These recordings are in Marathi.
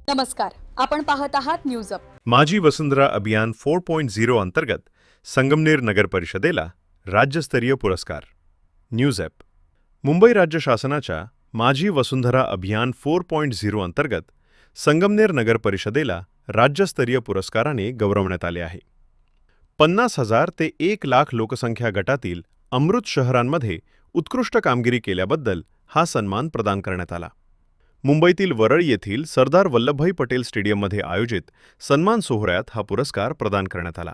नमस्कार, आपण पाहत आहात न्यूज अप। माझी वसुंधरा अभियान 4.0 अंतर्गत संगमनेर नगर परिषदेला राज्यस्तरीय पुरस्कार। न्यूज ॲप मुंबई राज्य शासनाच्या माझी वसुंधरा अभियान 4.0 अंतर्गत संगमनेर नगर परिषदेला राज्यस्तरीय पुरस्काराने गौरवण्यात आले आहे। 50,000 ते 1,00,000 लोकसंख्या गटातील अमृत शहरांमध्ये उत्कृष्ट कामगिरी केल्याबद्दल हा सन्मान प्रदान करण्यात आला। मुंबईतील वरळी येथील सरदार वल्लभभाई पटेल स्टेडियममध्ये आयोजित सन्मान सोहळ्यात हा पुरस्कार प्रदान करण्यात आला।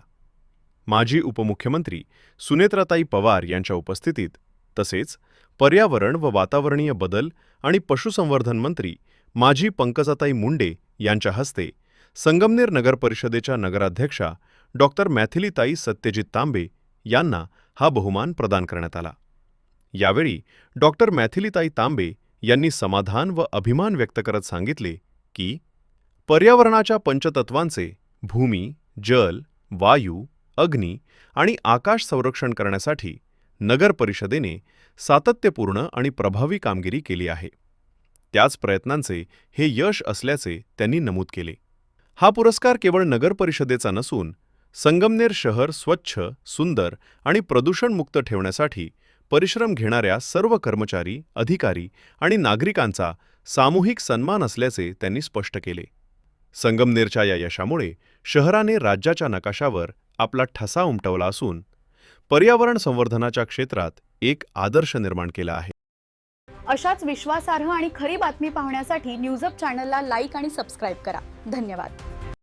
माजी उपमुख्यमंत्री सुनेत्राताई पवार यांच्या उपस्थितीत तसेच पर्यावरण व वातावरणीय बदल आणि पशुसंवर्धन मंत्री माजी पंकजाताई मुंडे यांच्या हस्ते संगमनेर नगर परिषदेच्या नगराध्यक्षा डॉक्टर मॅथिलीताई सत्यजित तांबे यांना हा बहुमान प्रदान करण्यात आला। यावेळी डॉक्टर मॅथिलीताई तांबे यांनी समाधान व अभिमान व्यक्त करत सांगितले की पर्यावरणाच्या पंचतत्वांचे भूमी, जल, वायू, अग्नी आणि आकाश संरक्षण करण्यासाठी नगर परिषदेने सातत्यपूर्ण आणि प्रभावी कामगिरी केली आहे। त्याच प्रयत्नांचे हे यश असल्याचे त्यांनी नमूद केले। हा पुरस्कार केवळ नगर परिषदेचा नसून संगमनेर शहर स्वच्छ, सुंदर आणि प्रदूषणमुक्त ठेवण्यासाठी परिश्रम घेणाऱ्या सर्व कर्मचारी, अधिकारी आणि नागरिकांचा सामूहिक सन्मान असल्याचे त्यांनी स्पष्ट केले। संगमनेरच्या या यशामुळे शहराने राज्याच्या नकाशावर आपला ठसा उमटवला असून पर्यावरण संवर्धनाच्या क्षेत्रात एक आदर्श निर्माण केला आहे। अशाच विश्वासार्ह आणि खरी बातमी पाहण्यासाठी न्यूज अप चॅनलला लाईक आणि सबस्क्राइब करा। धन्यवाद।